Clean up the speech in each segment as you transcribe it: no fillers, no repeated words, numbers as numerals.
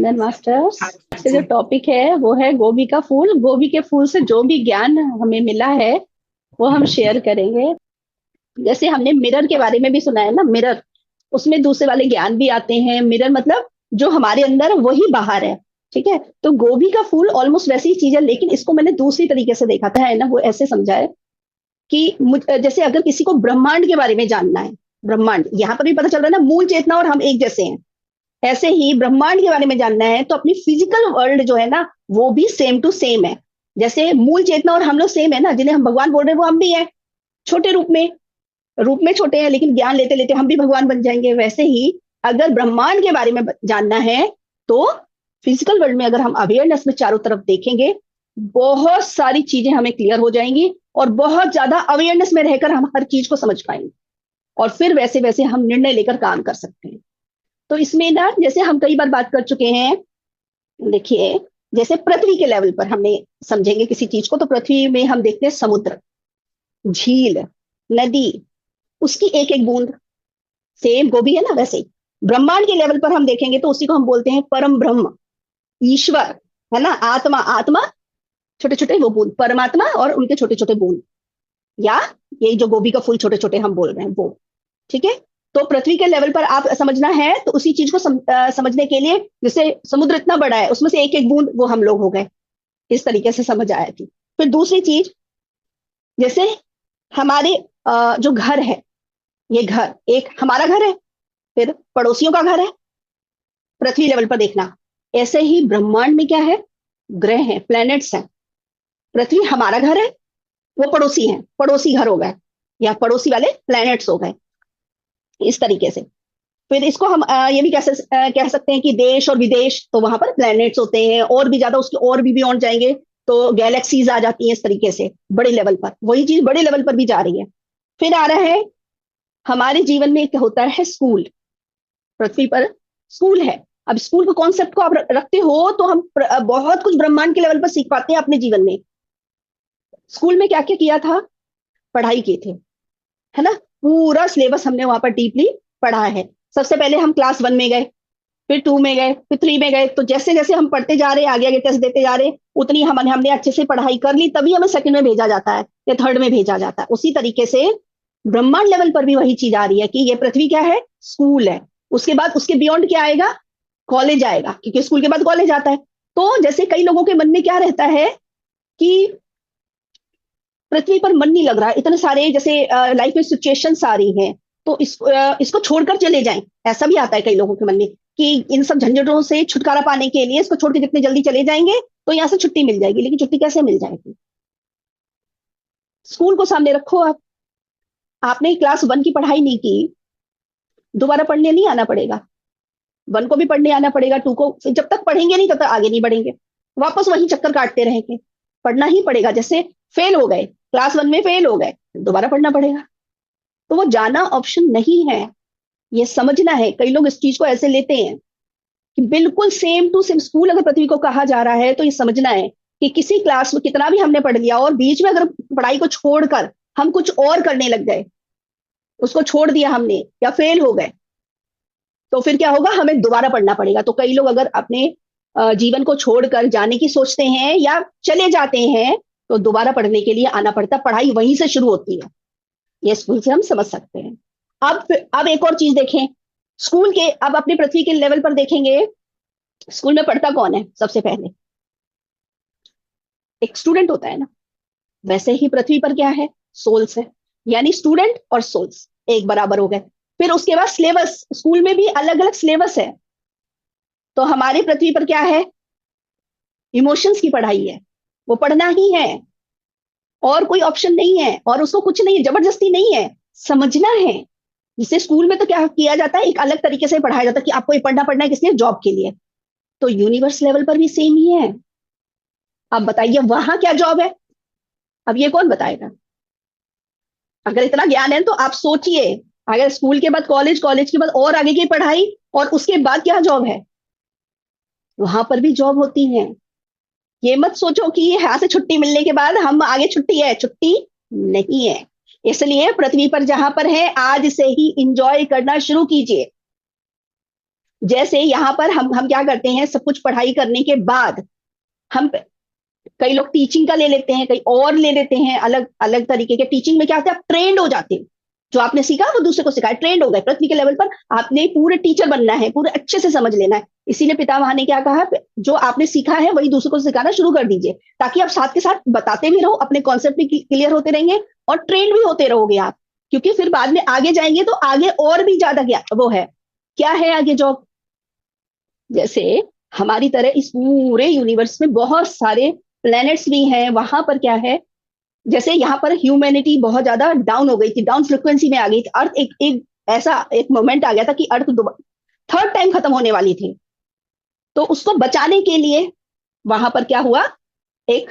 अभिनंदन मास्टर। हाँ से जो जी। टॉपिक है वो है गोभी का फूल। गोभी के फूल से जो भी ज्ञान हमें मिला है वो हम शेयर करेंगे। जैसे हमने मिरर के बारे में भी सुना है ना, मिरर, उसमें दूसरे वाले ज्ञान भी आते हैं। मिरर मतलब जो हमारे अंदर है वही बाहर है। ठीक है, तो गोभी का फूल ऑलमोस्ट वैसी ही चीज है, लेकिन इसको मैंने दूसरी तरीके से देखा था, है ना, वो ऐसे समझा है कि जैसे अगर किसी को ब्रह्मांड के बारे में जानना है, ब्रह्मांड यहाँ पर भी पता चल रहा है ना, मूल चेतना और हम एक जैसे हैं। ऐसे ही ब्रह्मांड के बारे में जानना है तो अपनी फिजिकल वर्ल्ड जो है ना वो भी सेम टू सेम है। जैसे मूल चेतना और हम लोग सेम है ना, जिन्हें हम भगवान बोल रहे हैं वो हम भी हैं, छोटे रूप में छोटे हैं, लेकिन ज्ञान लेते लेते हम भी भगवान बन जाएंगे। वैसे ही अगर ब्रह्मांड के बारे में जानना है तो फिजिकल वर्ल्ड में अगर हम अवेयरनेस में चारों तरफ देखेंगे, बहुत सारी चीजें हमें क्लियर हो जाएंगी और बहुत ज्यादा अवेयरनेस में रहकर हम हर चीज को समझ पाएंगे और फिर वैसे वैसे हम निर्णय लेकर काम कर सकते हैं। तो इसमें ना, जैसे हम कई बार बात कर चुके हैं, देखिए, जैसे पृथ्वी के लेवल पर हमने समझेंगे किसी चीज को, तो पृथ्वी में हम देखते हैं समुद्र, झील, नदी, उसकी एक एक बूंद। सेम गोभी है ना, वैसे ही ब्रह्मांड के लेवल पर हम देखेंगे तो उसी को हम बोलते हैं परम ब्रह्म, ईश्वर, है ना, आत्मा। आत्मा छोटे छोटे वो बूंद, परमात्मा और उनके छोटे छोटे बूंद, या ये जो गोभी का फूल छोटे छोटे हम बोल रहे हैं वो। ठीक है, तो पृथ्वी के लेवल पर आप समझना है तो उसी चीज को समझने के लिए, जैसे समुद्र इतना बड़ा है उसमें से एक एक बूंद वो हम लोग हो गए, इस तरीके से समझ आया थी। फिर दूसरी चीज, जैसे हमारे जो घर है, ये घर एक हमारा घर है, फिर पड़ोसियों का घर है, पृथ्वी लेवल पर देखना। ऐसे ही ब्रह्मांड में क्या है, ग्रह हैं, प्लैनेट्स हैं। पृथ्वी हमारा घर है, वो पड़ोसी हैं, पड़ोसी घर हो गए या पड़ोसी वाले प्लैनेट्स हो गए, इस तरीके से। फिर इसको हम ये भी कह सकते हैं कि देश और विदेश, तो वहां पर प्लैनेट्स होते हैं, और भी ज्यादा उसके और भी बियॉन्ड जाएंगे तो गैलेक्सीज आ जाती हैं, इस तरीके से बड़े लेवल पर। वही चीज बड़े लेवल पर भी जा रही है। फिर आ रहा है हमारे जीवन में एक होता है स्कूल, पृथ्वी पर स्कूल है। अब स्कूल के कॉन्सेप्ट को आप रखते हो तो हम बहुत कुछ ब्रह्मांड के लेवल पर सीख पाते हैं अपने जीवन में। स्कूल में क्या क्या किया था, पढ़ाई की थी, है ना, पूरा सिलेबस हमने वहां पर डीपली पढ़ा है। सबसे पहले हम क्लास 1 में गए, फिर 2 में गए, फिर 3 में गए, तो जैसे जैसे हम पढ़ते जा रहे, आगे आगे टेस्ट देते जा रहे, उतनी हमने अच्छे से पढ़ाई कर ली, तभी हमें सेकंड में भेजा जाता है या थर्ड में भेजा जाता है। उसी तरीके से ब्रह्मांड लेवल पर भी वही चीज आ रही है कि ये पृथ्वी क्या है, स्कूल है। उसके बाद उसके बियॉन्ड क्या आएगा, कॉलेज आएगा, क्योंकि स्कूल के बाद कॉलेज आता है। तो जैसे कई लोगों के मन में क्या रहता है कि पृथ्वी पर मन नहीं लग रहा, इतने सारे जैसे लाइफ में सिचुएशंस आ रही हैं, तो इसको छोड़कर चले जाएं, ऐसा भी आता है कई लोगों के मन में कि इन सब झंझटों से छुटकारा पाने के लिए इसको छोड़ के जितने जल्दी चले जाएंगे तो यहाँ से छुट्टी मिल जाएगी। लेकिन छुट्टी कैसे मिल जाएगी, स्कूल को सामने रखो आप, आपने क्लास 1 की पढ़ाई नहीं की, दोबारा पढ़ने नहीं आना पड़ेगा। 1 को भी पढ़ने आना पड़ेगा, 2 को, जब तक पढ़ेंगे नहीं तब तक आगे नहीं बढ़ेंगे, वापस वही चक्कर काटते रहेंगे। पढ़ना ही पड़ेगा। जैसे फेल हो गए, क्लास 1 में फेल हो गए, दोबारा पढ़ना पड़ेगा। तो वो जाना ऑप्शन नहीं है, ये समझना है। कई लोग इस चीज को ऐसे लेते हैं कि बिल्कुल सेम टू सेम स्कूल अगर पृथ्वी को कहा जा रहा है तो ये समझना है कि किसी क्लास में कितना भी हमने पढ़ लिया और बीच में अगर पढ़ाई को छोड़कर हम कुछ और करने लग गए, उसको छोड़ दिया हमने या फेल हो गए, तो फिर क्या होगा, हमें दोबारा पढ़ना पड़ेगा। तो कई लोग अगर अपने जीवन को छोड़कर जाने की सोचते हैं या चले जाते हैं तो दोबारा पढ़ने के लिए आना पड़ता, पढ़ाई वहीं से शुरू होती है। ये स्कूल से हम समझ सकते हैं। अब एक और चीज देखें, स्कूल के, अब अपने पृथ्वी के लेवल पर देखेंगे, स्कूल में पढ़ता कौन है, सबसे पहले एक स्टूडेंट होता है ना। वैसे ही पृथ्वी पर क्या है, सोल्स है, यानी स्टूडेंट और सोल्स एक बराबर हो गए। फिर उसके बाद सिलेबस, स्कूल में भी अलग अलग सिलेबस है। तो हमारे पृथ्वी पर क्या है, इमोशंस की पढ़ाई है, वो पढ़ना ही है, और कोई ऑप्शन नहीं है, और उसको कुछ नहीं है, जबरदस्ती नहीं है, समझना है। जिसे स्कूल में तो क्या किया जाता है, एक अलग तरीके से पढ़ाया जाता है कि आपको ये पढ़ना है, किस लिए, जॉब के लिए। तो यूनिवर्स लेवल पर भी सेम ही है। अब बताइए वहां क्या जॉब है, अब ये कौन बताएगा। अगर इतना ज्ञान है तो आप सोचिए, अगर स्कूल के बाद कॉलेज, कॉलेज के बाद और आगे की पढ़ाई, और उसके बाद क्या जॉब है, वहां पर भी जॉब होती है। ये मत सोचो कि यहाँ से छुट्टी मिलने के बाद हम आगे, छुट्टी है, छुट्टी नहीं है। इसलिए पृथ्वी पर जहां पर है आज से ही इंजॉय करना शुरू कीजिए। जैसे यहाँ पर हम क्या करते हैं, सब कुछ पढ़ाई करने के बाद हम, कई लोग टीचिंग का ले लेते हैं, कई और ले लेते हैं अलग अलग तरीके के। टीचिंग में क्या होता है, आप ट्रेंड हो जाते हो, जो आपने सीखा वो दूसरे को सिखाया, ट्रेंड हो गए। पृथ्वी के लेवल पर आपने पूरे टीचर बनना है, पूरे अच्छे से समझ लेना है। इसीलिए पितामह ने क्या कहा, जो आपने सीखा है वही दूसरे को सिखाना शुरू कर दीजिए, ताकि आप साथ के साथ बताते भी रहो, अपने कॉन्सेप्ट भी क्लियर होते रहेंगे और ट्रेंड भी होते रहोगे आप। क्योंकि फिर बाद में आगे जाएंगे तो आगे और भी ज्यादा क्या वो है, क्या है आगे जॉब। जैसे हमारी तरह इस पूरे यूनिवर्स में बहुत सारे प्लैनेट्स भी हैं, वहां पर क्या है, जैसे यहाँ पर ह्यूमैनिटी बहुत ज्यादा डाउन हो गई थी, डाउन फ्रिक्वेंसी में आ गई थी। अर्थ एक एक ऐसा एक मोमेंट आ गया था कि अर्थ थर्ड टाइम खत्म होने वाली थी। तो उसको बचाने के लिए वहां पर क्या हुआ, एक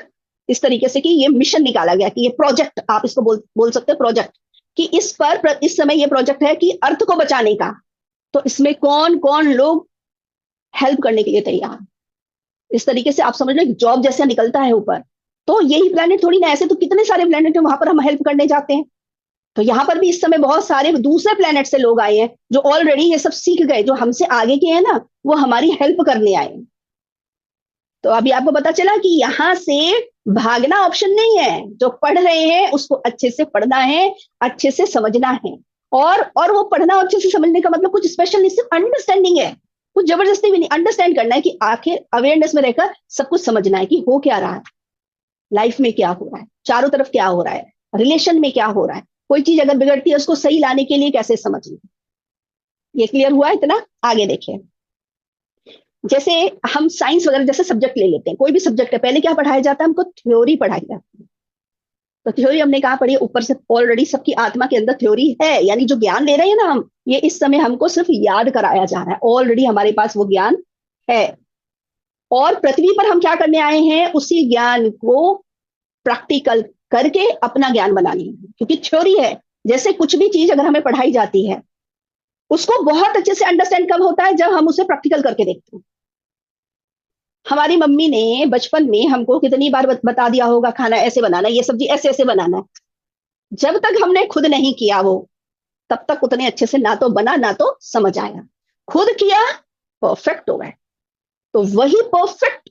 इस तरीके से कि ये मिशन निकाला गया, कि ये प्रोजेक्ट, आप इसको बोल सकते हैं प्रोजेक्ट, कि इस समय ये प्रोजेक्ट है कि अर्थ को बचाने का। तो इसमें कौन कौन लोग हेल्प करने के लिए तैयार। इस तरीके से आप समझ लो जॉब जैसा निकलता है ऊपर। तो यही प्लेनेट थोड़ी ना, ऐसे तो कितने सारे प्लेनेट है वहां पर हम हेल्प करने जाते हैं। तो यहाँ पर भी इस समय बहुत सारे दूसरे प्लेनेट से लोग आए हैं, जो ऑलरेडी ये सब सीख गए, जो हमसे आगे के हैं ना, वो हमारी हेल्प करने आए हैं। तो अभी आपको पता चला कि यहाँ से भागना ऑप्शन नहीं है। जो पढ़ रहे हैं उसको अच्छे से पढ़ना है, अच्छे से समझना है। और वो पढ़ना और अच्छे से समझने का मतलब कुछ स्पेशल नहीं, सिर्फ अंडरस्टैंडिंग है, कुछ जबरदस्ती भी नहीं। अंडरस्टैंड करना है कि आखिर अवेयरनेस में रहकर सब कुछ समझना है कि हो क्या रहा है, लाइफ में क्या हो रहा है, चारों तरफ क्या हो रहा है, रिलेशन में क्या हो रहा है, कोई चीज अगर बिगड़ती है उसको सही लाने के लिए कैसे समझना। ये क्लियर हुआ इतना? आगे देखिए। जैसे हम साइंस वगैरह जैसे सब्जेक्ट ले लेते हैं, कोई भी सब्जेक्ट है, पहले क्या पढ़ाया जाता है, हमको थ्योरी पढ़ाई जाती है। तो थ्योरी हमने कहा पढ़ी, ऊपर से ऑलरेडी सबकी आत्मा के अंदर थ्योरी है, यानी जो ज्ञान ले रहे हैं ना हम, ये इस समय हमको सिर्फ याद कराया जा रहा है, ऑलरेडी हमारे पास वो ज्ञान है। और पृथ्वी पर हम क्या करने आए हैं, उसी ज्ञान को प्रैक्टिकल करके अपना ज्ञान बनाने हैं। क्योंकि थ्योरी है, जैसे कुछ भी चीज अगर हमें पढ़ाई जाती है, उसको बहुत अच्छे से अंडरस्टैंड कब होता है, जब हम उसे प्रैक्टिकल करके देखते हैं। हमारी मम्मी ने बचपन में हमको कितनी बार बता दिया होगा, खाना ऐसे बनाना है, ये सब्जी ऐसे ऐसे बनाना है। जब तक हमने खुद नहीं किया वो, तब तक उतने अच्छे से ना तो बना ना तो समझ आया। खुद किया, परफेक्ट हो गए। तो वही परफेक्ट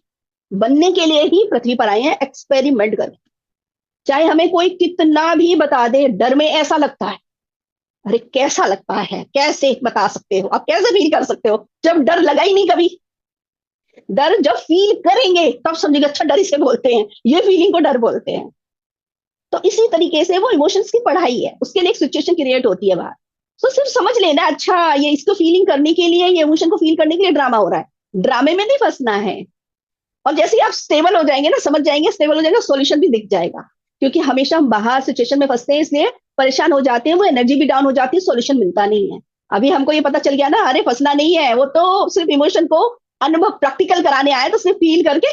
बनने के लिए ही पृथ्वी पर आए हैं, एक्सपेरिमेंट करके। चाहे हमें कोई कितना भी बता दे, डर में ऐसा लगता है, अरे कैसा लगता है, कैसे बता सकते हो आप, कैसे फील कर सकते हो, जब डर लगा ही नहीं कभी। डर जब फील करेंगे तब समझेंगे, अच्छा डर इसे बोलते हैं, ये फीलिंग को डर बोलते हैं। तो इसी तरीके से वो इमोशंस की पढ़ाई है, उसके लिए एक सिचुएशन क्रिएट होती है बाहर। तो सिर्फ समझ लेना, अच्छा ये इसको फीलिंग करने के लिए, ये इमोशन को फील करने के लिए ड्रामा हो रहा है, ड्रामे में नहीं फंसना है। और जैसे ही आप स्टेबल हो जाएंगे ना, समझ जाएंगे, स्टेबल हो जाएंगे, सॉल्यूशन भी दिख जाएगा। क्योंकि हमेशा हम बाहर सिचुएशन में फंसते हैं, इसलिए परेशान हो जाते हैं, वो एनर्जी भी डाउन हो जाती है, सॉल्यूशन मिलता नहीं है। अभी हमको ये पता चल गया ना, अरे फंसना नहीं है, वो तो सिर्फ इमोशन को अनुभव प्रैक्टिकल कराने आए, तो सिर्फ फील करके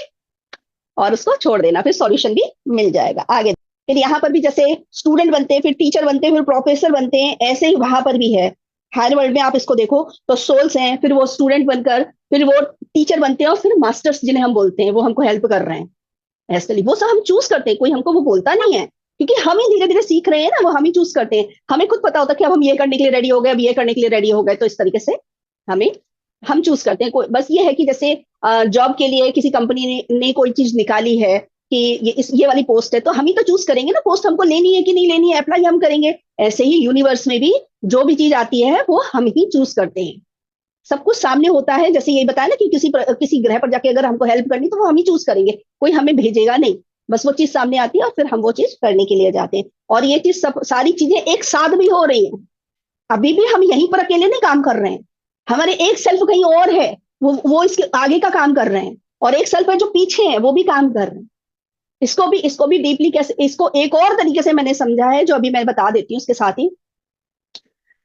और उसको छोड़ देना, फिर सॉल्यूशन भी मिल जाएगा आगे। फिर यहाँ पर भी जैसे स्टूडेंट बनते हैं, फिर टीचर बनते हैं, फिर प्रोफेसर बनते हैं, ऐसे ही वहां पर भी है। हायर वर्ल्ड में आप इसको देखो तो सोल्स हैं, फिर वो स्टूडेंट बनकर फिर वो टीचर बनते हैं, और फिर मास्टर्स जिन्हें हम बोलते हैं, वो हमको हेल्प कर रहे हैं। ऐसे वो सब हम चूज करते हैं, कोई हमको वो बोलता नहीं है। क्योंकि हम ही धीरे धीरे सीख रहे हैं ना, वो हम ही चूज करते हैं। हमें खुद पता होता है कि अब हम ये करने के लिए रेडी हो गए, अब ये करने के लिए रेडी हो गए। तो इस तरीके से हमें हम चूज करते हैं। कोई बस ये है कि जैसे जॉब के लिए किसी कंपनी ने कोई चीज निकाली है कि ये वाली पोस्ट है, तो हम ही तो चूज करेंगे ना, पोस्ट हमको लेनी है कि नहीं लेनी है, अप्लाई हम करेंगे। ऐसे ही यूनिवर्स में भी जो भी चीज आती है वो हम ही चूज करते हैं। सब कुछ सामने होता है, जैसे यही बताया ना कि किसी ग्रह पर जाके अगर हमको हेल्प करनी, तो वो हम ही चूज करेंगे, कोई हमें भेजेगा नहीं। बस वो चीज सामने आती है और फिर हम वो चीज करने के लिए जाते हैं। और ये चीज सब सारी चीजें एक साथ भी हो रही हैं। अभी भी हम यहीं पर अकेले नहीं काम कर रहे हैं, हमारे एक सेल्फ कहीं और है, वो इसके आगे का काम कर रहे हैं, और एक सेल्फ है जो पीछे है, वो भी काम कर रहे हैं। इसको भी डीपली कैसे, इसको एक और तरीके से मैंने समझा है, जो अभी मैं बता देती हूँ उसके साथ ही।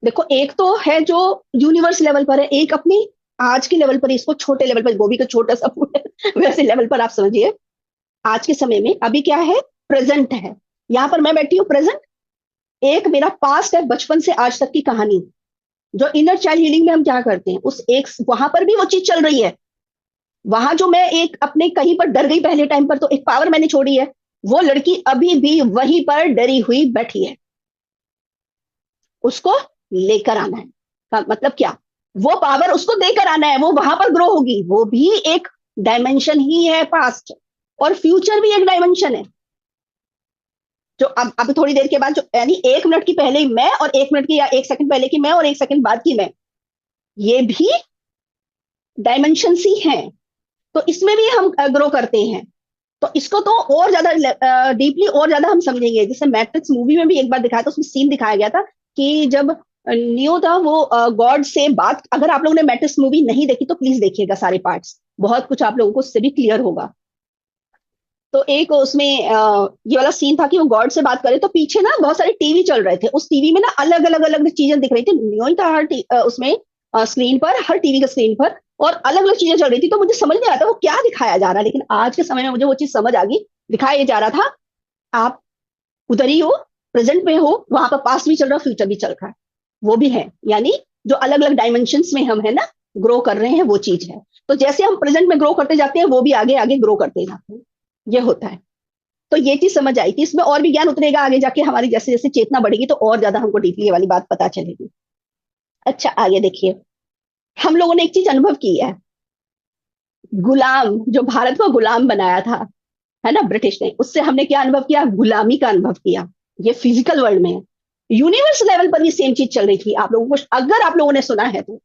देखो, एक तो है जो यूनिवर्स लेवल पर है, एक अपनी आज के लेवल पर, इसको छोटे लेवल पर, गोभी का छोटा सा फूल है वैसे लेवल पर आप समझिए। आज के समय में अभी क्या है, प्रेजेंट है, यहाँ पर मैं बैठी हूँ प्रेजेंट। एक मेरा पास्ट है, बचपन से आज तक की कहानी। जो इनर चाइल्ड हीलिंग में हम क्या करते हैं, उस एक वहां पर भी वो चीज चल रही है। वहां जो मैं एक अपने कहीं पर डर गई पहले टाइम पर, तो एक पावर मैंने छोड़ी है, वो लड़की अभी भी वहीं पर डरी हुई बैठी है। उसको लेकर आना है। का मतलब क्या, वो पावर उसको देकर आना है, वो वहां पर ग्रो होगी। वो भी एक डायमेंशन ही है पास्ट, और फ्यूचर भी एक डायमेंशन है। जो अब थोड़ी देर के बाद, जो यानी 1 मिनट की पहले मैं, और 1 मिनट की या 1 सेकंड पहले की मैं, और 1 सेकंड बाद की मैं, ये भी डायमेंशन ही हैं। तो इसमें भी हम ग्रो करते हैं। तो इसको तो और ज्यादा डीपली और ज्यादा हम समझेंगे। जैसे मैट्रिक्स मूवी में भी एक बार दिखाया था, उसमें सीन दिखाया गया था कि जब नियो था वो गॉड से बात, अगर आप लोगों ने मैट्रिक्स मूवी नहीं देखी तो प्लीज देखिएगा सारे पार्ट्स, बहुत कुछ आप लोगों को उससे भी क्लियर होगा। तो एक उसमें ये वाला सीन था कि वो गॉड से बात करे, तो पीछे ना बहुत सारे टीवी चल रहे थे, उस टीवी में ना अलग अलग अलग चीजें दिख रही थी। नियो ही था हर उसमें स्क्रीन पर, हर टीवी के स्क्रीन पर, और अलग अलग चीजें चल रही थी। तो मुझे समझ नहीं आता वो क्या दिखाया जा रहा है, लेकिन आज के समय में मुझे वो चीज समझ आ गई। दिखाया जा रहा था, आप उधर ही हो, प्रेजेंट में हो, वहां पर पास्ट भी चल रहा है, फ्यूचर भी चल रहा है, वो भी है। यानी जो अलग अलग डायमेंशन में हम है ना ग्रो कर रहे हैं, वो चीज है। तो जैसे हम प्रेजेंट में ग्रो करते जाते हैं, वो भी आगे आगे ग्रो करते जाते हैं, ये होता है। तो ये चीज समझ आई थी, इसमें और भी ज्ञान उतरेगा आगे जाके, हमारी जैसे जैसे चेतना बढ़ेगी तो और ज्यादा हमको डीपली ये वाली बात पता चलेगी। अच्छा आगे देखिए, हम लोगों ने एक चीज अनुभव की है। गुलाम, जो भारत को गुलाम बनाया था, है ना, ब्रिटिश ने, उससे हमने क्या अनुभव किया? गुलामी का अनुभव किया। ये फिजिकल वर्ल्ड में है। यूनिवर्स लेवल पर भी सेम चीज चल रही थी। आप लोगों को, अगर आप लोगों ने सुना है तो,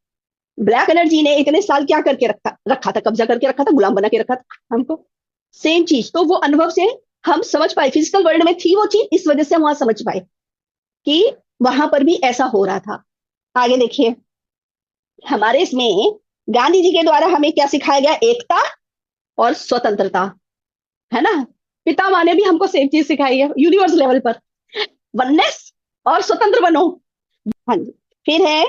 ब्लैक एनर्जी ने इतने साल क्या करके रखा रखा था? कब्जा करके रखा था, गुलाम बना के रखा था हमको। सेम चीज, तो वो अनुभव से हम समझ पाए। फिजिकल वर्ल्ड में थी वो चीज, इस वजह से हम वहां समझ पाए कि वहां पर भी ऐसा हो रहा था। आगे देखिए, हमारे इसमें गांधी जी के द्वारा हमें क्या सिखाया गया? एकता और स्वतंत्रता, है ना। पितामह ने भी हमको सेम चीज सिखाई है यूनिवर्स लेवल पर, वननेस और स्वतंत्र बनो। हाँ जी। फिर है,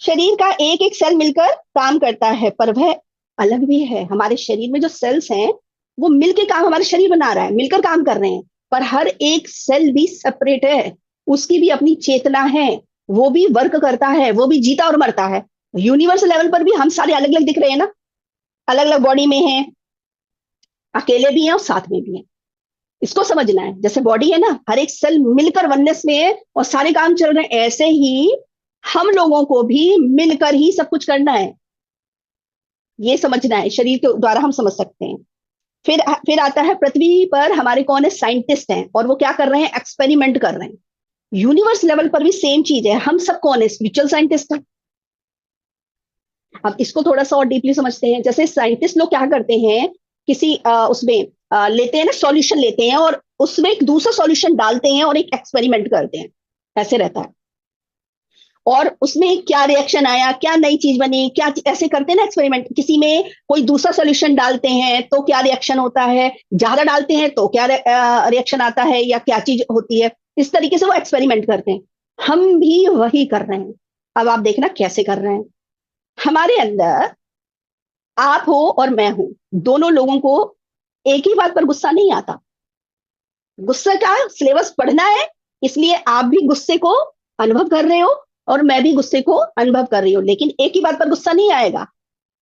शरीर का एक एक सेल मिलकर काम करता है, पर वह अलग भी है। हमारे शरीर में जो सेल्स हैं, वो मिलकर काम, हमारे शरीर बना रहा है, मिलकर काम कर रहे हैं, पर हर एक सेल भी सेपरेट है। उसकी भी अपनी चेतना है, वो भी वर्क करता है, वो भी जीता और मरता है। यूनिवर्स लेवल पर भी हम सारे अलग अलग दिख रहे हैं ना, अलग अलग बॉडी में हैं, अकेले भी हैं और साथ में भी हैं। इसको समझना है। जैसे बॉडी है ना, हर एक सेल मिलकर वननेस में है और सारे काम चल रहे हैं, ऐसे ही हम लोगों को भी मिलकर ही सब कुछ करना है। ये समझना है, शरीर के द्वारा हम समझ सकते हैं। फिर आता है, पृथ्वी पर हमारे कौन है? साइंटिस्ट हैं, और वो क्या कर रहे हैं? एक्सपेरिमेंट कर रहे हैं। यूनिवर्स लेवल पर भी सेम चीज है। हम सब कौन है? स्पिरिचुअल साइंटिस्ट है। अब इसको थोड़ा सा और डीपली समझते हैं। जैसे साइंटिस्ट लोग क्या करते हैं, किसी उसमें लेते हैं ना, सॉल्यूशन लेते हैं, और उसमें एक दूसरा सॉल्यूशन डालते हैं और एक एक्सपेरिमेंट करते हैं, ऐसे रहता है। और उसमें क्या रिएक्शन आया, क्या नई चीज बनी, क्या ऐसे करते हैं ना एक्सपेरिमेंट। किसी में कोई दूसरा सॉल्यूशन डालते हैं तो क्या रिएक्शन होता है, ज्यादा डालते हैं तो क्या रिएक्शन आता है, या क्या चीज होती है। इस तरीके से वो एक्सपेरिमेंट करते हैं। हम भी वही कर रहे हैं। अब आप देखना कैसे कर रहे हैं। हमारे अंदर आप हो और मैं हूं, दोनों लोगों को एक ही बात पर गुस्सा नहीं आता। गुस्से का सिलेबस पढ़ना है, इसलिए आप भी गुस्से को अनुभव कर रहे हो और मैं भी गुस्से को अनुभव कर रही हूँ, लेकिन एक ही बात पर गुस्सा नहीं आएगा।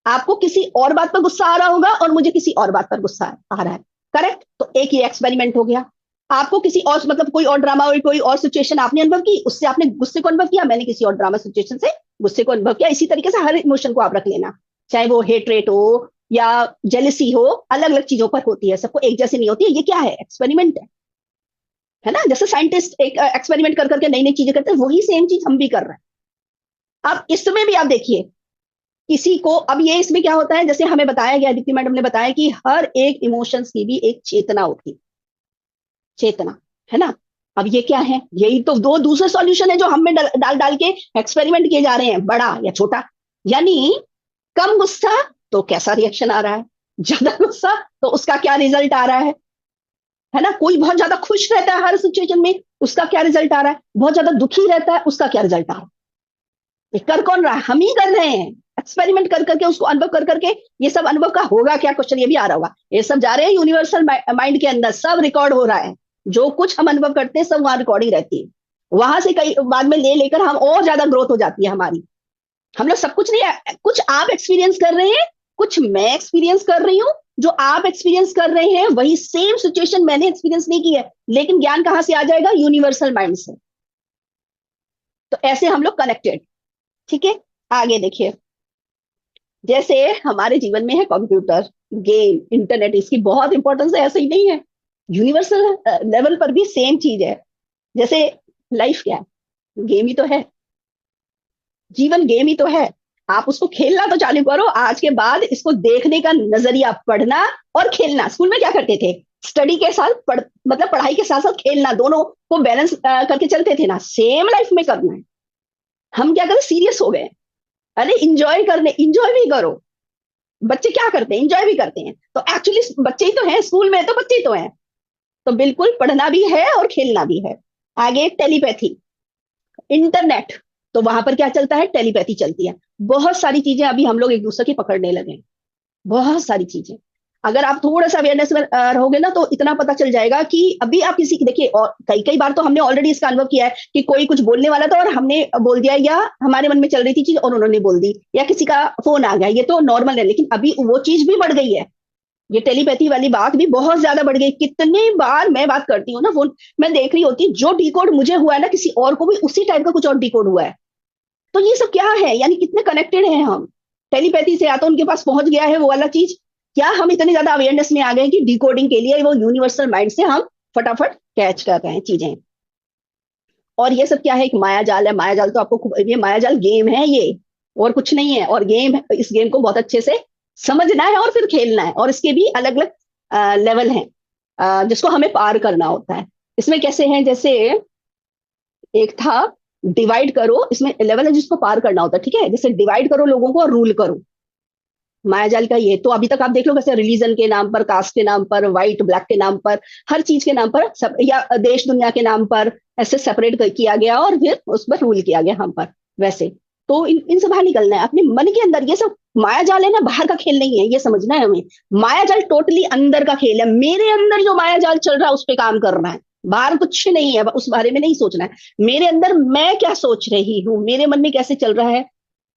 आपको किसी और बात पर गुस्सा आ रहा होगा और मुझे किसी और बात पर गुस्सा आ रहा है। करेक्ट? तो एक ही एक्सपेरिमेंट हो गया। आपको किसी और, मतलब कोई और ड्रामा और कोई और सिचुएशन आपने अनुभव की, उससे आपने गुस्से को अनुभव किया, मैंने किसी और ड्रामा सिचुएशन से गुस्से को अनुभव किया। इसी तरीके से हर इमोशन को आप रख लेना, चाहे वो हेट हो या जेलिसी हो, अलग अलग चीजों पर होती है, सबको एक जैसे नहीं होती है। ये क्या है? एक्सपेरिमेंट है ना। जैसे साइंटिस्ट एक एक्सपेरिमेंट कर करके नई नई चीजें करते हैं, वही सेम चीज हम भी कर रहे हैं। अब इसमें भी आप देखिए, किसी को, अब ये इसमें क्या होता है, जैसे हमें बताया गया, दीप्ति मैडम ने बताया कि हर एक इमोशंस की भी एक चेतना होती है। चेतना, है ना। अब ये क्या है? यही तो दो दूसरे सॉल्यूशन है जो हम में डाल डाल के एक्सपेरिमेंट किए जा रहे हैं, बड़ा या छोटा। यानी कम गुस्सा तो कैसा रिएक्शन आ रहा है, ज्यादा गुस्सा तो उसका क्या रिजल्ट आ रहा है ना। कोई बहुत ज्यादा खुश रहता है हर सिचुएशन में, उसका क्या रिजल्ट आ रहा है। बहुत ज्यादा दुखी रहता है, उसका क्या रिजल्ट आ रहा है। ये कर कौन रहा है? हम ही कर रहे हैं। एक्सपेरिमेंट कर करके, उसको अनुभव कर करके। ये सब अनुभव का होगा क्या? क्वेश्चन ये भी आ रहा होगा। ये सब जा रहे हैं यूनिवर्सल माइंड के अंदर, सब रिकॉर्ड हो रहा है। जो कुछ हम अनुभव करते हैं सब वहां रिकॉर्डिंग रहती है। वहां से कई बाद में ले लेकर हम और ज्यादा ग्रोथ हो जाती है हमारी। हम लोग सब कुछ नहीं, कुछ आप एक्सपीरियंस कर रहे हैं, कुछ मैं एक्सपीरियंस कर रही हूँ। जो आप एक्सपीरियंस कर रहे हैं वही सेम सिचुएशन मैंने एक्सपीरियंस नहीं की है, लेकिन ज्ञान कहां से आ जाएगा? यूनिवर्सल माइंड से। तो ऐसे हम लोग कनेक्टेड। ठीक है, आगे देखिए, जैसे हमारे जीवन में है कंप्यूटर, गेम, इंटरनेट, इसकी बहुत इंपॉर्टेंस है, ऐसा ही नहीं है, यूनिवर्सल लेवल पर भी सेम चीज है। जैसे लाइफ क्या है, गेम ही तो है, जीवन गेम ही तो है। आप उसको खेलना तो चालू करो, आज के बाद इसको देखने का नजरिया, पढ़ना और खेलना, स्कूल में क्या करते थे, स्टडी के साथ मतलब पढ़ाई के साथ साथ खेलना, दोनों को बैलेंस करके चलते थे ना, सेम लाइफ में करना है। हम क्या करें, सीरियस हो गए। अरे इंजॉय करने, इंजॉय भी करो। बच्चे क्या करते हैं, इंजॉय भी करते हैं, तो एक्चुअली बच्चे ही तो हैं, स्कूल में तो बच्चे ही तो हैं। तो बिल्कुल पढ़ना भी है और खेलना भी है। आगे टेलीपैथी, इंटरनेट, तो वहां पर क्या चलता है, टेलीपैथी चलती है। बहुत सारी चीजें अभी हम लोग एक दूसरे की पकड़ने लगे हैं, बहुत सारी चीजें। अगर आप थोड़ा सा अवेयरनेस में रहोगे ना, तो इतना पता चल जाएगा कि अभी आप किसी की देखिए, और कई कई बार तो हमने ऑलरेडी इसका अनुभव किया है कि कोई कुछ बोलने वाला था और हमने बोल दिया, या हमारे मन में चल रही थी चीज और उन्होंने बोल दी, या किसी का फोन आ गया, ये तो नॉर्मल है। लेकिन अभी वो चीज भी बढ़ गई है, ये टेलीपैथी वाली बात भी बहुत ज्यादा बढ़ गई। कितनी बार मैं बात करती हूँ ना फोन, मैं देख रही होती, जो डिकोड मुझे हुआ है ना, किसी और को भी उसी टाइप का कुछ और डिकोड हुआ है। तो ये सब क्या है, यानी कितने कनेक्टेड हैं हम टेलीपैथी से, या तो उनके पास पहुंच गया है वो वाला चीज, क्या हम इतने ज्यादा अवेयरनेस में आ गए कि डिकोडिंग के लिए वो यूनिवर्सल माइंड से हम फटाफट कैच कर रहे हैं चीजें। और ये सब क्या है, एक माया जाल है। माया जाल तो आपको ये माया जाल गेम है ये, और कुछ नहीं है। और गेम, इस गेम को बहुत अच्छे से समझना है और फिर खेलना है, और इसके भी अलग अलग लेवल हैं, जिसको हमें पार करना होता है। इसमें कैसे हैं, जैसे एक था डिवाइड करो, इसमें लेवल है जिसको पार करना होता है, ठीक है। जैसे डिवाइड करो लोगों को और रूल करो, मायाजाल का ये तो अभी तक आप देख लो, कैसे रिलीजन के नाम पर, कास्ट के नाम पर, व्हाइट ब्लैक के नाम पर, हर चीज के नाम पर सब, या देश दुनिया के नाम पर ऐसे सेपरेट किया गया और फिर उस पर रूल किया गया हम पर। वैसे तो इनसे बाहर निकलना है अपने मन के अंदर। ये सब मायाजाल है ना, बाहर का खेल नहीं है, ये समझना है हमें। मायाजाल टोटली अंदर का खेल है, मेरे अंदर जो मायाजाल चल रहा है उस पर काम करना है, बाहर कुछ नहीं है, उस बारे में नहीं सोचना है। मेरे अंदर मैं क्या सोच रही हूँ, मेरे मन में कैसे चल रहा है,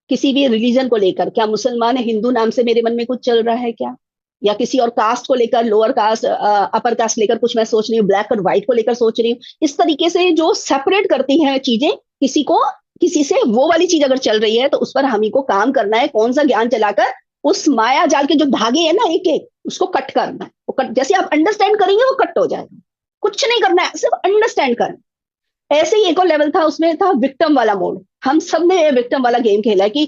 किसी भी रिलीजन को लेकर, क्या मुसलमान है हिंदू नाम से मेरे मन में कुछ चल रहा है क्या, या किसी और कास्ट को लेकर, लोअर कास्ट अपर कास्ट लेकर कुछ मैं सोच रही हूँ, ब्लैक और व्हाइट को लेकर सोच रही हूँ। इस तरीके से जो सेपरेट करती हैं चीजें किसी को किसी से, वो वाली चीज अगर चल रही है तो उस पर हम ही को काम करना है, कौन सा ज्ञान चलाकर उस माया जाल के जो धागे हैं ना एक एक, उसको कट करना है। वो कट, जैसे आप अंडरस्टैंड करेंगे वो कट हो जाएगा। कुछ नहीं करना है, सिर्फ अंडरस्टैंड करना। ऐसे ही एक और लेवल था, उसमें था विक्टिम वाला मोड। हम सब ने विक्टिम वाला गेम खेला है कि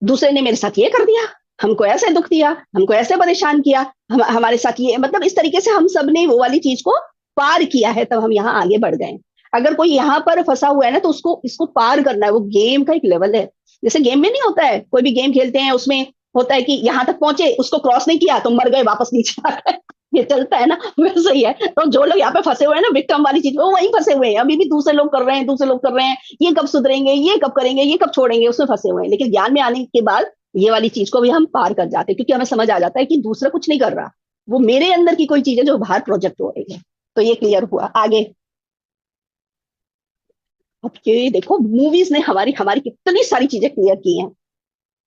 दूसरे ने मेरे साथ ये कर दिया, हमको ऐसे दुख दिया, हमको ऐसे परेशान किया, हमारे साथ ये, मतलब इस तरीके से हम सब ने वो वाली चीज को पार किया है, तब हम यहाँ आगे बढ़ गए। अगर कोई यहाँ पर फंसा हुआ है ना, तो उसको इसको पार करना है, वो गेम का एक लेवल है। जैसे गेम में नहीं होता है, कोई भी गेम खेलते हैं उसमें होता है कि यहाँ तक पहुंचे, उसको क्रॉस नहीं किया तो मर गए, वापस नीचे आ गए, ये चलता है ना, वैसे ही है। तो जो लोग यहाँ पे फंसे हुए हैं ना विक्टिम वाली चीज, वो वहीं फंसे हुए हैं, अभी भी दूसरे लोग कर रहे हैं, दूसरे लोग कर रहे हैं, ये कब सुधरेंगे, ये कब करेंगे, ये कब छोड़ेंगे, उसमें फंसे हुए हैं। लेकिन ज्ञान में आने के बाद ये वाली चीज को भी हम पार कर जाते हैं, क्योंकि हमें समझ आ जाता है कि दूसरा कुछ नहीं कर रहा, वो मेरे अंदर की कोई चीज है जो बाहर प्रोजेक्ट हो रही है। तो ये क्लियर हुआ। आगे अब ये देखो, मूवीज ने हमारी हमारी कितनी सारी चीजें क्लियर की हैं।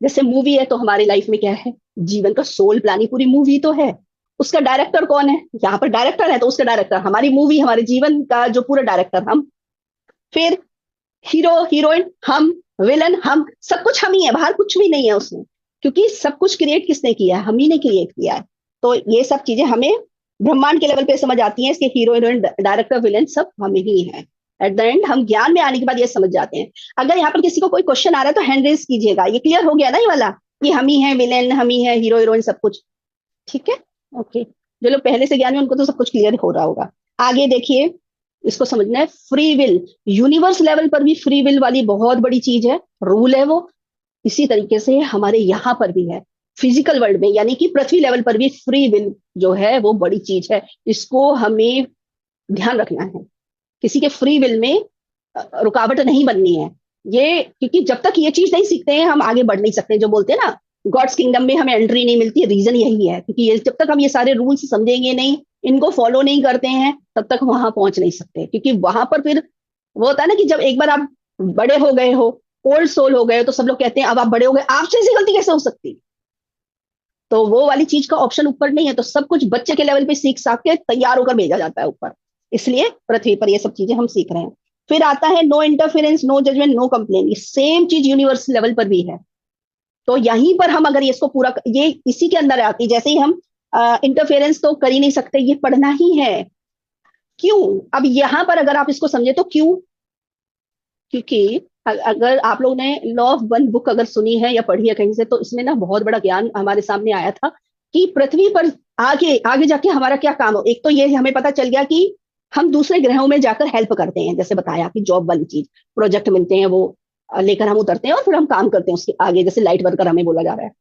जैसे मूवी है तो हमारी लाइफ में क्या है, जीवन का सोल प्लान ही पूरी मूवी तो है। उसका डायरेक्टर कौन है, यहाँ पर डायरेक्टर है तो उसका डायरेक्टर, हमारी मूवी, हमारे जीवन का जो पूरा डायरेक्टर हम। फिर हीरो हीरोइन हम, विलन हम, सब कुछ हम ही है, बाहर कुछ भी नहीं है उसमें, क्योंकि सब कुछ क्रिएट किसने किया है, हम ही ने क्रिएट किया है। तो ये सब चीजें हमें ब्रह्मांड के लेवल पे समझ आती हैं, इसके हीरो हीरोइन डायरेक्टर विलन सब हम ही हैं। एट द एंड हम ज्ञान में आने के बाद ये समझ जाते हैं। अगर यहाँ पर किसी को कोई क्वेश्चन आ रहा है तो हैंड रेज कीजिएगा, ये क्लियर हो गया ना ये वाला, कि हम ही है विलेन, हम ही है हीरो हीरोइन सब कुछ। ठीक है, ओके। जो लोग पहले से ज्ञान में, उनको तो सब कुछ क्लियर हो रहा होगा। आगे देखिए, इसको समझना है, फ्री विल। यूनिवर्स लेवल पर भी फ्री विल वाली बहुत बड़ी चीज है, रूल है वो। इसी तरीके से हमारे यहाँ पर भी है, फिजिकल वर्ल्ड में, यानी कि पृथ्वी लेवल पर भी फ्री विल जो है वो बड़ी चीज है। इसको हमें ध्यान रखना है, किसी के फ्री विल में रुकावट नहीं बननी है। ये क्योंकि जब तक ये चीज नहीं सीखते हैं हम आगे बढ़ नहीं सकते। जो बोलते हैं ना, गॉड्स किंगडम में हमें एंट्री नहीं मिलती, रीजन यही है, क्योंकि ये जब तक हम ये सारे रूल्स समझेंगे नहीं, इनको फॉलो नहीं करते हैं, तब तक वहां पहुंच नहीं सकते। क्योंकि वहां पर फिर वो होता है ना कि जब एक बार आप बड़े हो गए हो, ओल्ड सोल हो गए हो, तो सब लोग कहते हैं अब आप बड़े हो गए, आपसे ऐसी गलती कैसे हो सकती। तो वो वाली चीज का ऑप्शन ऊपर नहीं है, तो सब कुछ बच्चे के लेवल पे सीख साख के तैयार होकर भेजा जाता है ऊपर। इसलिए पृथ्वी पर ये सब चीजें हम सीख रहे हैं। फिर आता है no interference, no judgement, no complain. Same चीज यूनिवर्स लेवल पर भी है। तो यहीं पर हम अगर इसको पूरा, ये इसी के अंदर आती है। जैसे ही हम इंटरफेरेंस तो कर ही नहीं सकते, ये पढ़ना ही है। क्यों? अब यहां पर अगर आप इसको समझे तो क्यों, क्योंकि अगर आप लोगों ने लॉ ऑफ वन बुक अगर सुनी है या पढ़ी है कहीं से, तो इसमें ना बहुत बड़ा ज्ञान हमारे सामने आया था कि पृथ्वी पर आगे आगे जाके हमारा क्या काम हो। एक तो ये हमें पता चल गया कि हम दूसरे ग्रहों में जाकर हेल्प करते हैं, जैसे बताया कि जॉब वाली चीज, प्रोजेक्ट मिलते हैं वो लेकर हम उतरते हैं और फिर हम काम करते हैं उसके आगे, जैसे लाइट वर्कर हमें बोला जा रहा है।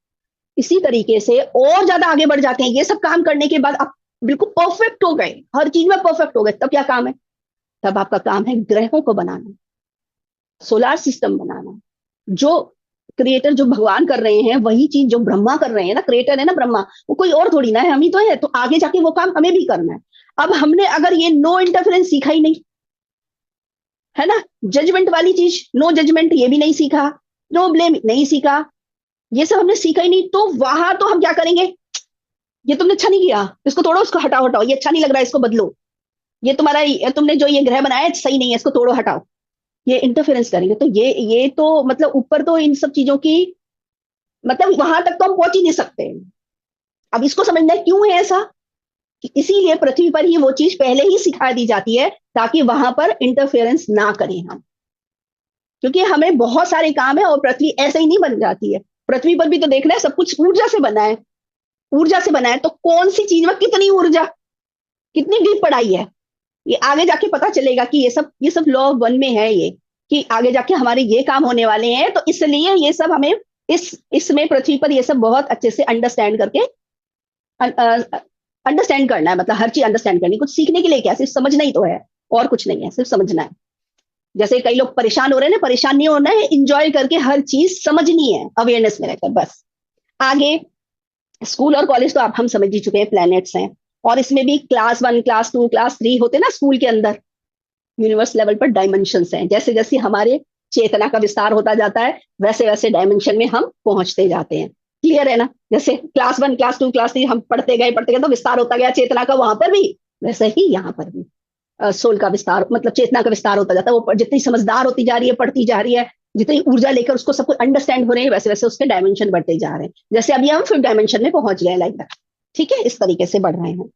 इसी तरीके से और ज्यादा आगे बढ़ जाते हैं। ये सब काम करने के बाद आप बिल्कुल परफेक्ट हो गए, हर चीज में परफेक्ट हो गए, तब क्या काम है? तब आपका काम है ग्रहों को बनाना, सोलार सिस्टम बनाना। जो क्रिएटर, जो भगवान कर रहे हैं, वही चीज जो ब्रह्मा कर रहे हैं ना, क्रिएटर है ना ब्रह्मा, वो कोई और थोड़ी ना है, हम ही तो है। तो आगे जाके वो काम हमें भी करना है। अब हमने अगर ये नो इंटरफेरेंस सीखा ही नहीं, है ना, जजमेंट वाली चीज, नो जजमेंट, ये भी नहीं सीखा, नो ब्लेम नहीं सीखा, ये सब हमने सीखा ही नहीं, तो वहां तो हम क्या करेंगे? ये तुमने अच्छा नहीं किया, इसको तोड़ो, इसको हटाओ, हटाओ, ये अच्छा नहीं लग रहा है, इसको बदलो, ये तुम्हारा, तुमने जो ये ग्रह बनाया है सही नहीं है, इसको तोड़ो, हटाओ। ये इंटरफेरेंस करेंगे। तो ये तो मतलब ऊपर तो इन सब चीजों की, मतलब वहां तक तो हम पहुंच ही नहीं सकते। अब इसको समझना है क्यों है ऐसा, कि इसीलिए पृथ्वी पर ही वो चीज पहले ही सिखा दी जाती है, ताकि वहां पर इंटरफेरेंस ना करें हम। क्योंकि हमें बहुत सारे काम है और पृथ्वी ऐसे ही नहीं बन जाती है। पृथ्वी पर भी तो देखना है, सब कुछ ऊर्जा से बना है, ऊर्जा से बना है। तो कौन सी चीज में कितनी ऊर्जा, कितनी डीप पढ़ाई है, ये आगे जाके पता चलेगा कि ये सब लॉ वन में है ये, कि आगे जाके हमारे ये काम होने वाले हैं। तो इसलिए ये सब हमें इसमें पृथ्वी पर ये सब बहुत अच्छे से अंडरस्टैंड करके, अंडरस्टैंड करना है। मतलब हर चीज अंडरस्टैंड करनी, कुछ सीखने के लिए क्या, सिर्फ समझना ही तो है, और कुछ नहीं है, सिर्फ समझना है। जैसे कई लोग परेशान हो रहे हैं ना, परेशान नहीं होना है, इंजॉय करके हर चीज समझनी है, अवेयरनेस में रहकर बस। आगे स्कूल और कॉलेज तो आप हम समझ ही चुके हैं, प्लैनेट्स हैं। और इसमें भी class one, class two, class three होते हैं ना स्कूल के अंदर। यूनिवर्स लेवल पर डायमेंशंस हैं, जैसे जैसे हमारे चेतना का विस्तार होता जाता है, वैसे वैसे डायमेंशन में हम पहुंचते जाते हैं। क्लियर है ना? जैसे class one, class two, class three हम पढ़ते गए तो विस्तार होता गया चेतना का, वहां पर भी वैसे ही यहाँ पर भी सोल का विस्तार, मतलब चेतना का विस्तार होता जाता है। वो जितनी समझदार होती जा रही है, पढ़ती जा रही है, जितनी ऊर्जा लेकर उसको सब कुछ अंडरस्टैंड हो रहे हैं, वैसे वैसे उसके डायमेंशन बढ़ते जा रहे हैं। जैसे अभी हम फिफ्थ डायमेंशन में पहुंच गए, लाइक दैट। ठीक है, इस तरीके से बढ़ रहे हैं।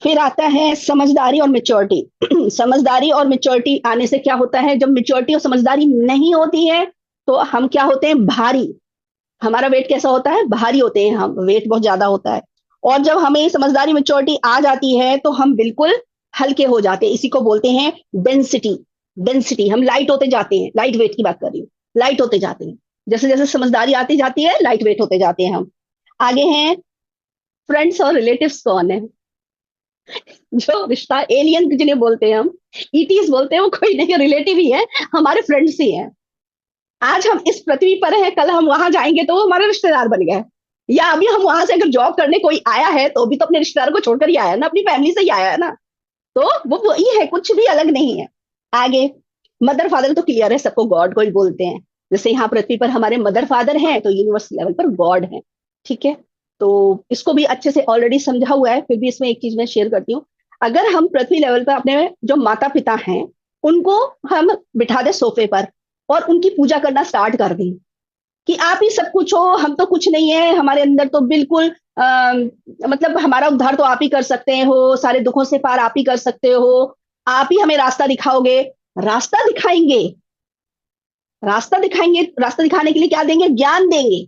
फिर आता है समझदारी और मेच्योरिटी। समझदारी और मेच्योरिटी आने से क्या होता है, जब मेच्योरिटी और समझदारी नहीं होती है तो हम क्या होते हैं? भारी। हमारा वेट कैसा होता है? भारी होते हैं हम, वेट बहुत ज्यादा होता है। और जब हमें समझदारी मेच्योरिटी आ जाती है तो हम बिल्कुल हल्के हो जाते हैं। इसी को बोलते हैं डेंसिटी। डेंसिटी, हम लाइट होते जाते हैं, लाइट वेट की बात कर रही हूँ, लाइट होते जाते हैं। जैसे जैसे समझदारी आती जाती है, लाइट वेट होते जाते हैं हम। आगे हैं फ्रेंड्स और रिलेटिव्स। कौन है? जो रिश्ता एलियन जिन्हें बोलते हैं हम, ईटीज बोलते हैं, वो कोई नहीं, रिलेटिव ही है, हमारे फ्रेंड्स ही हैं। आज हम इस पृथ्वी पर हैं, कल हम वहां जाएंगे तो वो हमारे रिश्तेदार बन गए। या अभी हम वहां से अगर जॉब करने कोई आया है तो भी तो अपने रिश्तेदार को छोड़कर ही आया है ना, अपनी फैमिली से ही आया है ना। तो वो वही है, कुछ भी अलग नहीं है। आगे मदर फादर तो क्लियर है, सबको गॉड को ही बोलते हैं। जैसे यहाँ पृथ्वी पर हमारे मदर फादर हैं, तो यूनिवर्स लेवल पर गॉड है। ठीक है, तो इसको भी अच्छे से ऑलरेडी समझा हुआ है, फिर भी इसमें एक चीज मैं शेयर करती हूँ। अगर हम पृथ्वी लेवल पर अपने जो माता पिता हैं, उनको हम बिठा दे सोफे पर और उनकी पूजा करना स्टार्ट कर दें कि आप ही सब कुछ हो, हम तो कुछ नहीं है, हमारे अंदर तो बिल्कुल मतलब हमारा उद्धार तो आप ही कर सकते हो, सारे दुखों से पार आप ही कर सकते हो, आप ही हमें रास्ता दिखाओगे। रास्ता दिखाएंगे, रास्ता दिखाएंगे, रास्ता दिखाने के लिए क्या देंगे? ज्ञान देंगे।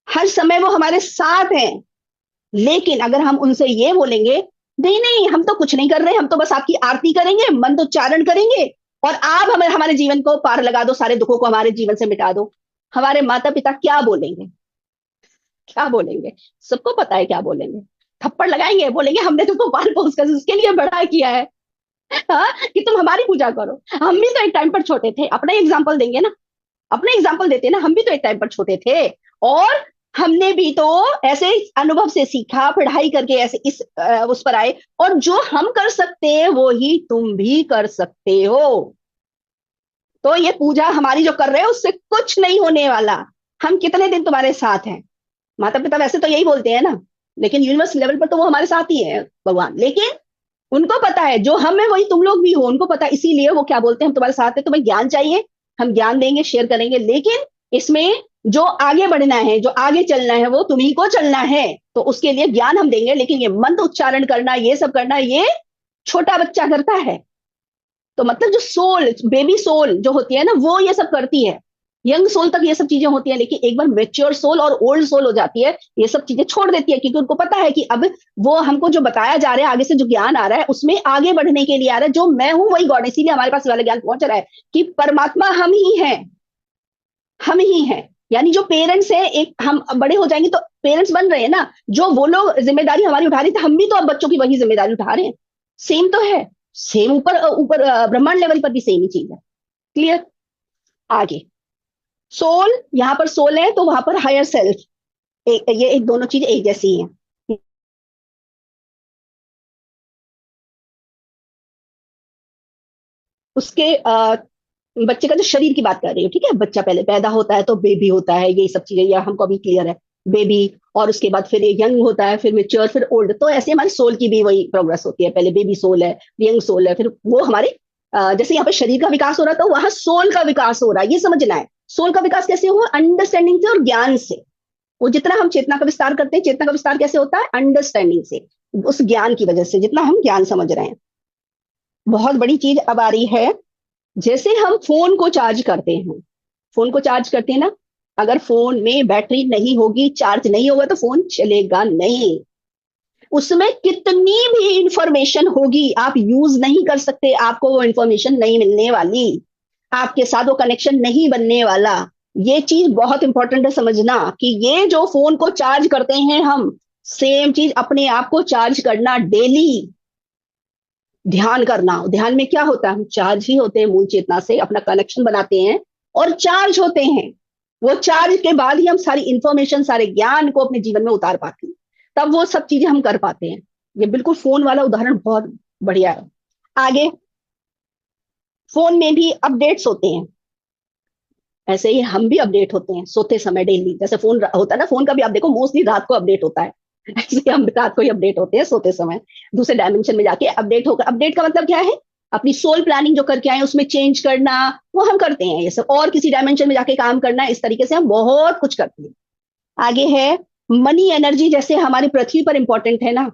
हर समय वो हमारे साथ हैं। लेकिन अगर हम उनसे ये बोलेंगे, नहीं नहीं हम तो कुछ नहीं कर रहे, हम तो बस आपकी आरती करेंगे, मंत्र उच्चारण करेंगे, और आप हमें हमारे जीवन को पार लगा दो, सारे दुखों को हमारे जीवन से मिटा दो, हमारे माता पिता क्या बोलेंगे? क्या बोलेंगे? सबको पता है क्या बोलेंगे। थप्पड़ लगाएंगे, बोलेंगे हमने तुमको पाल पोस कर उसके लिए बड़ा किया है, हाँ, कि तुम हमारी पूजा करो। हम भी तो एक टाइम पर छोटे थे, अपना एग्जाम्पल देंगे ना, अपने एग्जाम्पल देते हैं ना, हम भी तो एक टाइम पर छोटे थे, और हमने भी तो ऐसे अनुभव से सीखा, पढ़ाई करके ऐसे उस पर आए। और जो हम कर सकते हैं वो ही तुम भी कर सकते हो। तो ये पूजा हमारी जो कर रहे हो उससे कुछ नहीं होने वाला। हम कितने दिन तुम्हारे साथ हैं? माता पिता वैसे तो यही बोलते हैं ना, लेकिन यूनिवर्स लेवल पर तो वो हमारे साथ ही है भगवान। लेकिन उनको पता है जो हम है वही तुम लोग भी हो, उनको पता है, इसीलिए वो क्या बोलते हैं, हम तुम्हारे साथ है, तुम्हें ज्ञान चाहिए, हम ज्ञान देंगे, शेयर करेंगे, लेकिन इसमें जो आगे बढ़ना है, जो आगे चलना है, वो तुम्ही को चलना है। तो उसके लिए ज्ञान हम देंगे, लेकिन ये मंत्र उच्चारण करना, ये सब करना, ये छोटा बच्चा करता है। तो मतलब जो सोल, बेबी सोल जो होती है ना, वो ये सब करती है। यंग सोल तक ये सब चीजें होती है, लेकिन एक बार मेच्योर सोल और ओल्ड सोल हो जाती है, ये सब चीजें छोड़ देती है, क्योंकि उनको पता है कि अब वो हमको जो बताया जा रहा है, आगे से जो ज्ञान आ रहा है, उसमें आगे बढ़ने के लिए आ रहा है, जो मैं हूं वही गॉड है। इसीलिए हमारे पास वाला ज्ञान पहुंच रहा है कि परमात्मा हम ही हैं, हम ही हैं। यानी जो पेरेंट्स है, एक हम बड़े हो जाएंगे तो पेरेंट्स बन रहे हैं ना, जो वो लोग जिम्मेदारी हमारी उठा रहे थे, हम भी तो अब बच्चों की वही जिम्मेदारी उठा रहे हैं। सेम तो है, सेम, ऊपर ऊपर ब्रह्मांड लेवल पर भी सेम ही चीज है। क्लियर? आगे, सोल, यहाँ पर सोल है तो वहां पर हायर सेल्फ, ये एक दोनों चीज एक जैसी हैं। उसके बच्चे का जो शरीर की बात कर रही हूँ, ठीक है, बच्चा पहले पैदा होता है तो बेबी होता है, ये सब चीजें या हमको अभी क्लियर है। बेबी, और उसके बाद फिर ये यंग होता है, फिर मेच्योर, फिर ओल्ड। तो ऐसे हमारे सोल की भी वही प्रोग्रेस होती है, पहले बेबी सोल है, यंग सोल है, फिर वो हमारे जैसे यहाँ पे शरीर का विकास हो रहा था, वहां सोल का विकास हो रहा है, ये समझना है। सोल का विकास कैसे हुआ? अंडरस्टैंडिंग से और ज्ञान से। वो जितना हम चेतना का विस्तार करते हैं, चेतना का विस्तार कैसे होता है? अंडरस्टैंडिंग से, उस ज्ञान की वजह से, जितना हम ज्ञान समझ रहे हैं। बहुत बड़ी चीज अब आ रही है, जैसे हम फोन को चार्ज करते हैं, फोन को चार्ज करते हैं ना, अगर फोन में बैटरी नहीं होगी, चार्ज नहीं होगा, तो फोन चलेगा नहीं। उसमें कितनी भी इंफॉर्मेशन होगी, आप यूज नहीं कर सकते, आपको वो इंफॉर्मेशन नहीं मिलने वाली, आपके साथ वो कनेक्शन नहीं बनने वाला। ये चीज बहुत इंपॉर्टेंट है समझना, कि ये जो फोन को चार्ज करते हैं हम, सेम चीज अपने आप को चार्ज करना डेली। ध्यान करना, ध्यान में क्या होता है? हम चार्ज ही होते हैं, मूल चेतना से अपना कनेक्शन बनाते हैं और चार्ज होते हैं। वो चार्ज के बाद ही हम सारी इंफॉर्मेशन, सारे ज्ञान को अपने जीवन में उतार पाते हैं, तब वो सब चीजें हम कर पाते हैं। ये बिल्कुल फोन वाला उदाहरण बहुत बढ़िया है। आगे, फोन में भी अपडेट्स होते हैं, ऐसे ही हम भी अपडेट होते हैं सोते समय डेली। जैसे फोन होता है ना, फोन का भी आप देखो मोस्टली रात को अपडेट होता है, ऐसे हम रात को ही अपडेट होते हैं सोते समय, दूसरे डायमेंशन में जाके अपडेट होकर। अपडेट का मतलब क्या है? अपनी सोल प्लानिंग जो करके आए उसमें चेंज करना, वो हम करते हैं ये सब, और किसी डायमेंशन में जाके काम करना, इस तरीके से हम बहुत कुछ करते हैं। आगे है मनी एनर्जी, जैसे हमारी पृथ्वी पर इंपॉर्टेंट है ना,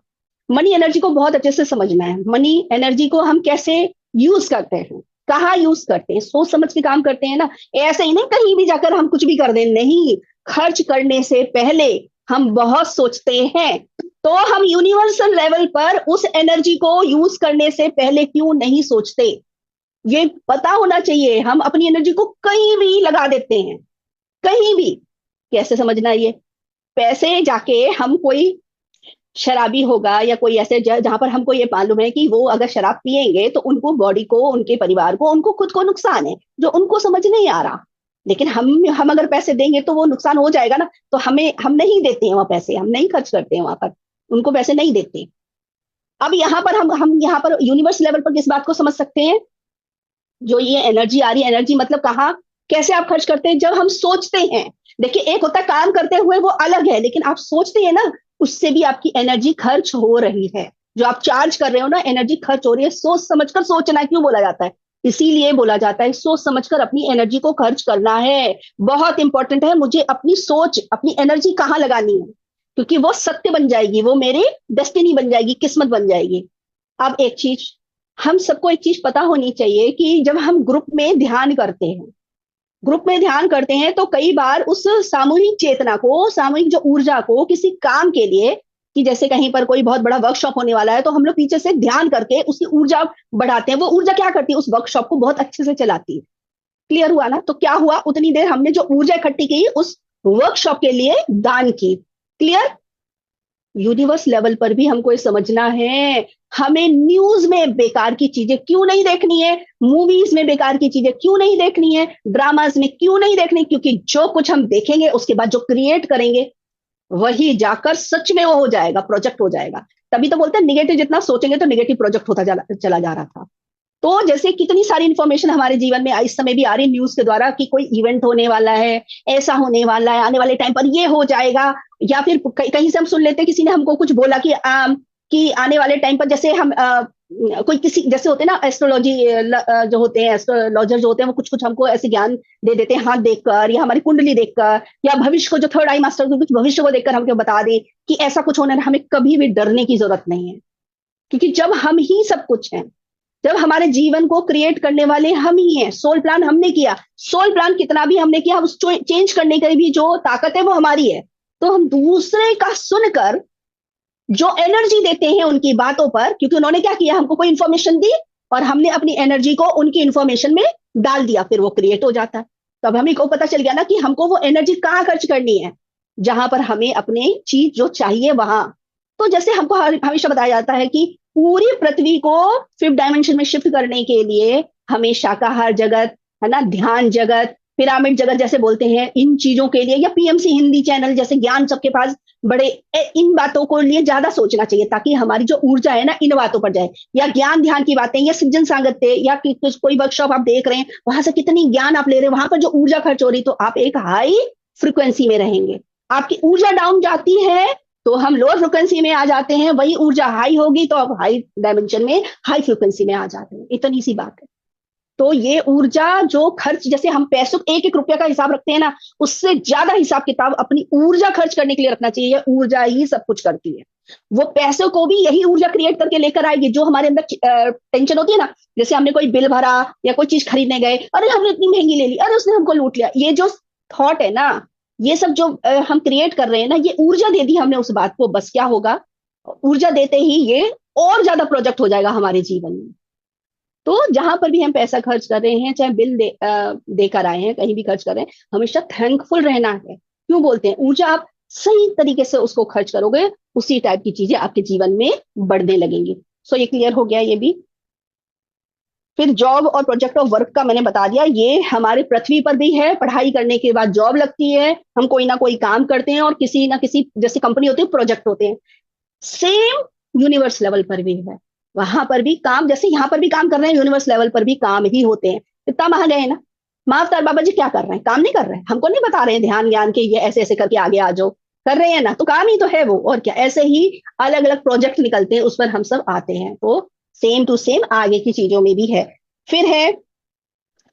मनी एनर्जी को बहुत अच्छे से समझना है। मनी एनर्जी को हम कैसे यूज करते हैं, कहाँ यूज करते हैं, सोच समझ के काम करते हैं ना। ऐसे ही नहीं कहीं भी जाकर हम कुछ भी कर दें, नहीं, खर्च करने से पहले हम बहुत सोचते हैं। तो हम यूनिवर्सल लेवल पर उस एनर्जी को यूज करने से पहले क्यों नहीं सोचते? ये पता होना चाहिए। हम अपनी एनर्जी को कहीं भी लगा देते हैं, कहीं भी। कैसे समझना ये? पैसे जाके हम कोई शराबी होगा या कोई ऐसे जहां पर हमको ये मालूम है कि वो अगर शराब पिएंगे तो उनको, बॉडी को, उनके परिवार को, उनको खुद को नुकसान है, जो उनको समझ नहीं आ रहा। लेकिन हम अगर पैसे देंगे तो वो नुकसान हो जाएगा ना, तो हम नहीं देते हैं वहां पैसे, हम नहीं खर्च करते हैं वहां पर, उनको पैसे नहीं देते। अब यहाँ पर हम यहाँ पर यूनिवर्स लेवल पर किस बात को समझ सकते हैं? जो ये एनर्जी आ रही है, एनर्जी मतलब कहाँ, कैसे आप खर्च करते हैं? जब हम सोचते हैं। देखिए, एक होता है काम करते हुए, वो अलग है, लेकिन आप सोचते हैं ना, उससे भी आपकी एनर्जी खर्च हो रही है। जो आप चार्ज कर रहे हो ना, एनर्जी खर्च हो रही है। सोच समझकर सोचना क्यों बोला जाता है? इसीलिए बोला जाता है, सोच समझकर अपनी एनर्जी को खर्च करना है। बहुत इंपॉर्टेंट है, मुझे अपनी सोच, अपनी एनर्जी कहाँ लगानी है, क्योंकि वो सत्य बन जाएगी, वो मेरी डेस्टिनी बन जाएगी, किस्मत बन जाएगी। अब एक चीज, हम सबको एक चीज पता होनी चाहिए कि जब हम ग्रुप में ध्यान करते हैं, ग्रुप में ध्यान करते हैं, तो कई बार उस सामूहिक चेतना को, सामूहिक जो ऊर्जा को किसी काम के लिए, कि जैसे कहीं पर कोई बहुत बड़ा वर्कशॉप होने वाला है, तो हम लोग पीछे से ध्यान करके उसकी ऊर्जा बढ़ाते हैं। वो ऊर्जा क्या करती है? उस वर्कशॉप को बहुत अच्छे से चलाती है। क्लियर हुआ ना? तो क्या हुआ, उतनी देर हमने जो ऊर्जा इकट्ठी की उस वर्कशॉप के लिए दान की। क्लियर? यूनिवर्स लेवल पर भी हमको ये समझना है, हमें न्यूज में बेकार की चीजें क्यों नहीं देखनी है, मूवीज में बेकार की चीजें क्यों नहीं देखनी है, ड्रामाज में क्यों नहीं देखनी, क्योंकि जो कुछ हम देखेंगे उसके बाद जो क्रिएट करेंगे, वही जाकर सच में वो हो जाएगा, प्रोजेक्ट हो जाएगा। तभी तो बोलते हैं निगेटिव जितना सोचेंगे तो निगेटिव प्रोजेक्ट होता चला जा रहा था। तो जैसे कितनी सारी इंफॉर्मेशन हमारे जीवन में इस समय भी आ रही न्यूज के द्वारा, कि कोई इवेंट होने वाला है, ऐसा होने वाला है, आने वाले टाइम पर ये हो जाएगा, या फिर कहीं से हम सुन लेते हैं, किसी ने हमको कुछ बोला कि आने वाले टाइम पर, जैसे हम कोई किसी जैसे होते हैं ना एस्ट्रोलॉजी जो होते हैं, एस्ट्रोलॉजर जो होते हैं, वो कुछ कुछ हमको ऐसे ज्ञान दे देते हैं हाथ देखकर या हमारी कुंडली देखकर, या भविष्य को जो थर्ड आई मास्टर को कुछ भविष्य को देखकर हमको बता दे कि ऐसा कुछ होना है। हमें कभी भी डरने की जरूरत नहीं है, क्योंकि जब हम ही सब कुछ हैं, जब हमारे जीवन को क्रिएट करने वाले हम ही हैं, सोल प्लान हमने किया, सोल प्लान कितना भी हमने किया, उस चेंज करने की भी जो ताकत है वो हमारी है। तो हम दूसरे का सुनकर जो एनर्जी देते हैं उनकी बातों पर, क्योंकि उन्होंने क्या किया, हमको कोई इंफॉर्मेशन दी और हमने अपनी एनर्जी को उनकी इंफॉर्मेशन में डाल दिया, फिर वो क्रिएट हो जाता है। तो अब हमें को पता चल गया ना कि हमको वो एनर्जी कहाँ खर्च करनी है, जहां पर हमें अपनी चीज जो चाहिए वहां। तो जैसे हमको हमेशा बताया जाता है कि पूरी पृथ्वी को फिफ्थ डायमेंशन में शिफ्ट करने के लिए हमें शाकाहार जगत, है ना, ध्यान जगत, पिरामिड जगत जैसे बोलते हैं, इन चीजों के लिए, या पीएमसी हिंदी चैनल जैसे ज्ञान सबके पास बड़े, इन बातों को लिए ज्यादा सोचना चाहिए, ताकि हमारी जो ऊर्जा है ना इन बातों पर जाए, या ज्ञान ध्यान की बातें, या सज्जन सांगत्य, या कोई वर्कशॉप आप देख रहे हैं, वहां से कितनी ज्ञान आप ले रहे हैं, वहां पर जो ऊर्जा खर्च हो रही, तो आप एक हाई फ्रिक्वेंसी में रहेंगे। आपकी ऊर्जा डाउन जाती है तो हम लोअर फ्रिक्वेंसी में आ जाते हैं, वही ऊर्जा हाई होगी तो आप हाई डायमेंशन में, हाई फ्रिक्वेंसी में आ जाते हैं। इतनी सी बात है। तो ये ऊर्जा जो खर्च, जैसे हम पैसों एक एक रुपया का हिसाब रखते हैं ना, उससे ज्यादा हिसाब किताब अपनी ऊर्जा खर्च करने के लिए रखना चाहिए। ऊर्जा ही सब कुछ करती है। वो पैसों को भी यही ऊर्जा क्रिएट करके लेकर आएगी। जो हमारे अंदर टेंशन होती है ना, जैसे हमने कोई बिल भरा या कोई चीज खरीदने गए, अरे हमने इतनी महंगी ले ली, अरे उसने हमको लूट लिया, ये जो थॉट है ना, ये सब जो हम क्रिएट कर रहे हैं ना, ये ऊर्जा दे दी हमने उस बात को, बस क्या होगा, ऊर्जा देते ही ये और ज्यादा प्रोजेक्ट हो जाएगा हमारे जीवन में। तो जहां पर भी हम पैसा खर्च कर रहे हैं, चाहे देकर आए हैं, कहीं भी खर्च कर रहे हैं, हमेशा थैंकफुल रहना है। क्यों बोलते हैं, ऊर्जा आप सही तरीके से उसको खर्च करोगे, उसी टाइप की चीजें आपके जीवन में बढ़ने लगेंगी। सो ये क्लियर हो गया ये भी। फिर जॉब और प्रोजेक्ट ऑफ वर्क का मैंने बता दिया, ये हमारे पृथ्वी पर भी है। पढ़ाई करने के बाद जॉब लगती है, हम कोई ना कोई काम करते हैं, और किसी ना किसी जैसे कंपनी होती है, प्रोजेक्ट होते हैं। सेम यूनिवर्स लेवल पर भी है, वहां पर भी काम, जैसे यहाँ पर भी काम कर रहे हैं, यूनिवर्स लेवल पर भी काम ही होते हैं। इतना महान है ना। माफतार बाबा जी क्या कर रहे हैं, काम नहीं कर रहे हैं, हमको नहीं बता रहे हैं ध्यान ज्ञान के ये ऐसे ऐसे करके आगे आ जाओ, कर रहे हैं ना, तो काम ही तो है वो, और क्या। ऐसे ही अलग अलग प्रोजेक्ट निकलते हैं, उस पर हम सब आते हैं। तो सेम टू सेम आगे की चीजों में भी है। फिर है,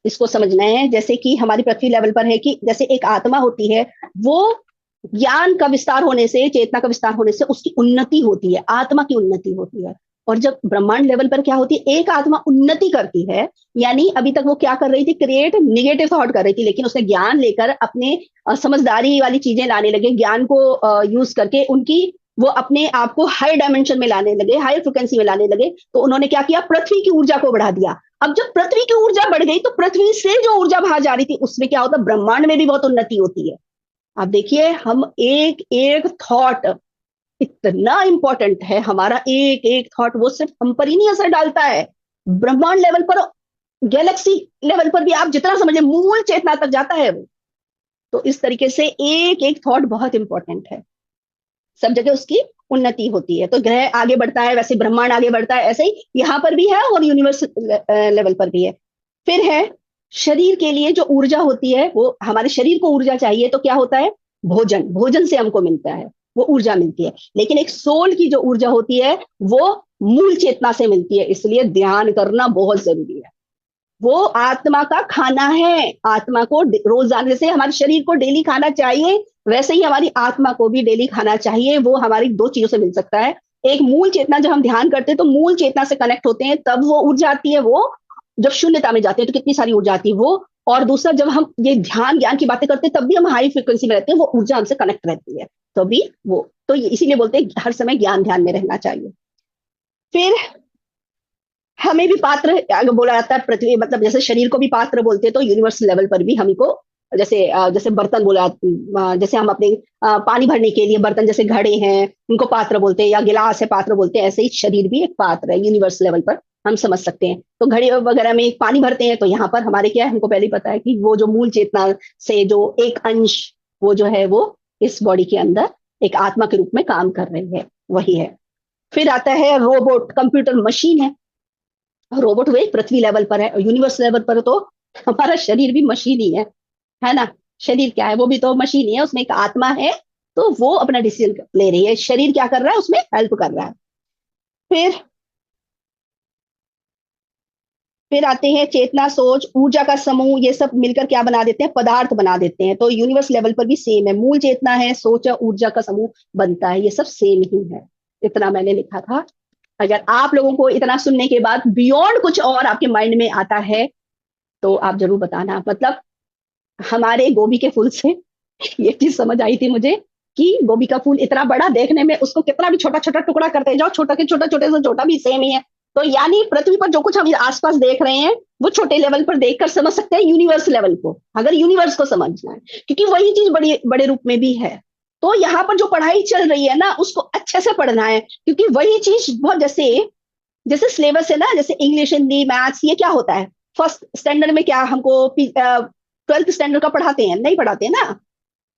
इसको समझना है, जैसे कि हमारी पृथ्वी लेवल पर है कि जैसे एक आत्मा होती है, वो ज्ञान का विस्तार होने से, चेतना का विस्तार होने से उसकी उन्नति होती है, आत्मा की उन्नति होती है। और जब ब्रह्मांड लेवल पर क्या होती है, एक आत्मा उन्नति करती है, यानी अभी तक वो क्या कर रही थी, क्रिएट निगेटिव थॉट कर रही थी, लेकिन उसने ज्ञान लेकर अपने समझदारी वाली चीजें लाने लगे, ज्ञान को यूज करके उनकी, वो अपने आप को हाई डायमेंशन में लाने लगे, हाई फ्रिक्वेंसी में लाने लगे। तो उन्होंने क्या किया, पृथ्वी की ऊर्जा को बढ़ा दिया। अब जब पृथ्वी की ऊर्जा बढ़ गई, तो पृथ्वी से जो ऊर्जा बाहर जा रही थी, उसमें क्या होता, ब्रह्मांड में भी बहुत उन्नति होती है। आप देखिए, हम एक एक थॉट, इतना इंपॉर्टेंट है हमारा एक एक थॉट, वो सिर्फ हम पर ही नहीं असर डालता है, ब्रह्मांड लेवल पर, गैलेक्सी लेवल पर भी, आप जितना समझे, मूल चेतना तक जाता है वो। तो इस तरीके से एक एक थॉट बहुत इंपॉर्टेंट है, सब जगह उसकी उन्नति होती है। तो ग्रह आगे बढ़ता है, वैसे ब्रह्मांड आगे बढ़ता है, ऐसे ही यहां पर भी है और यूनिवर्स लेवल पर भी है। फिर है, शरीर के लिए जो ऊर्जा होती है, वो हमारे शरीर को ऊर्जा चाहिए, तो क्या होता है, भोजन, भोजन से हमको मिलता है, वो ऊर्जा मिलती है। लेकिन एक सोल की जो ऊर्जा होती है, वो मूल चेतना से मिलती है, इसलिए ध्यान करना बहुत जरूरी है। वो आत्मा का खाना है। आत्मा को रोजाना, जैसे हमारे शरीर को डेली खाना चाहिए, वैसे ही हमारी आत्मा को भी डेली खाना चाहिए। वो हमारी दो चीजों से मिल सकता है, एक मूल चेतना, जब हम ध्यान करते हैं तो मूल चेतना से कनेक्ट होते हैं, तब वो ऊर्जा आती है। वो जब शून्यता में जाते हैं तो कितनी सारी ऊर्जा आती है वो। और दूसरा, जब हम ये ध्यान ज्ञान की बातें करते हैं, तब भी हम हाई फ्रिक्वेंसी में रहते हैं, वो ऊर्जा हमसे कनेक्ट रहती है, तभी वो। तो इसीलिए बोलते हैं हर समय ज्ञान ध्यान में रहना चाहिए। फिर हमें भी पात्र अगर बोला जाता है, पृथ्वी मतलब जैसे शरीर को भी पात्र बोलते हैं, तो यूनिवर्स लेवल पर भी हमको, जैसे जैसे बर्तन बोला, जैसे हम अपने पानी भरने के लिए बर्तन, जैसे घड़े हैं, उनको पात्र बोलते हैं, या गिलास है पात्र बोलते हैं, ऐसे ही शरीर भी एक पात्र है, यूनिवर्स लेवल पर हम समझ सकते हैं। तो घड़े वगैरह में पानी भरते हैं, तो यहाँ पर हमारे क्या है, हमको पहले ही पता है कि वो जो मूल चेतना से जो एक अंश, वो जो है वो इस बॉडी के अंदर एक आत्मा के रूप में काम कर रही है, वही है। फिर आता है रोबोट, कंप्यूटर मशीन है। रोबोट वे पृथ्वी लेवल पर है, और यूनिवर्स लेवल पर तो हमारा शरीर भी मशीन ही है ना। शरीर क्या है, वो भी तो मशीन ही है, उसमें एक आत्मा है, तो वो अपना डिसीजन ले रही है, शरीर क्या कर रहा है, उसमें हेल्प कर रहा है। फिर फिर आते हैं चेतना, सोच, ऊर्जा का समूह, ये सब मिलकर क्या बना देते हैं, पदार्थ बना देते हैं। तो यूनिवर्स लेवल पर भी सेम है, मूल चेतना है, सोच है, ऊर्जा का समूह बनता है, ये सब सेम ही है। इतना मैंने लिखा था। अगर आप लोगों को इतना सुनने के बाद बियॉन्ड कुछ और आपके माइंड में आता है तो आप जरूर बताना। मतलब हमारे गोभी के फूल से ये चीज समझ आई थी मुझे कि गोभी का फूल इतना बड़ा, देखने में उसको कितना भी छोटा छोटा टुकड़ा करते जाओ, छोटा के छोटा, छोटे से छोटा भी सेम ही है। तो यानी पृथ्वी पर जो कुछ हम आसपास देख रहे हैं वो छोटे लेवल पर देखकर समझ सकते हैं यूनिवर्स लेवल को, अगर यूनिवर्स को समझना है, क्योंकि वही चीज बड़ी बड़े रूप में भी है। तो यहाँ पर जो पढ़ाई चल रही है ना उसको अच्छे से पढ़ना है, क्योंकि वही चीज बहुत, जैसे जैसे सिलेबस है ना, जैसे इंग्लिश, हिंदी, मैथ्स, ये क्या होता है, फर्स्ट स्टैंडर्ड में क्या हमको 12th स्टैंडर्ड का पढ़ाते हैं, नहीं पढ़ाते हैं ना,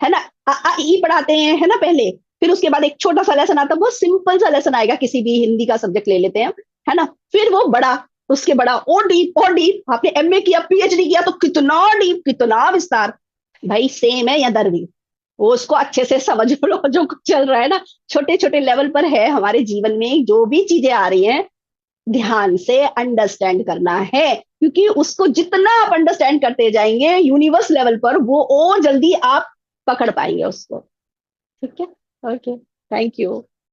है ना, आ, आ, ई पढ़ाते हैं, है ना पहले। फिर उसके बाद एक छोटा सा लेसन आता है, बहुत सिंपल सा लेसन आएगा, किसी भी हिंदी का सब्जेक्ट ले लेते हैं, है ना। फिर वो बड़ा, उसके बड़ा और डीप और डीप, आपने एमए किया, पीएचडी किया तो कितना डीप, कितना विस्तार। भाई सेम है या दरवी, वो उसको अच्छे से समझ लो जो कुछ चल रहा है ना, छोटे छोटे लेवल पर है हमारे जीवन में, जो भी चीजें आ रही हैं ध्यान से अंडरस्टैंड करना है, क्योंकि उसको जितना आप अंडरस्टैंड करते जाएंगे यूनिवर्स लेवल पर, वो और जल्दी आप पकड़ पाएंगे उसको। ठीक है। Okay, thank you.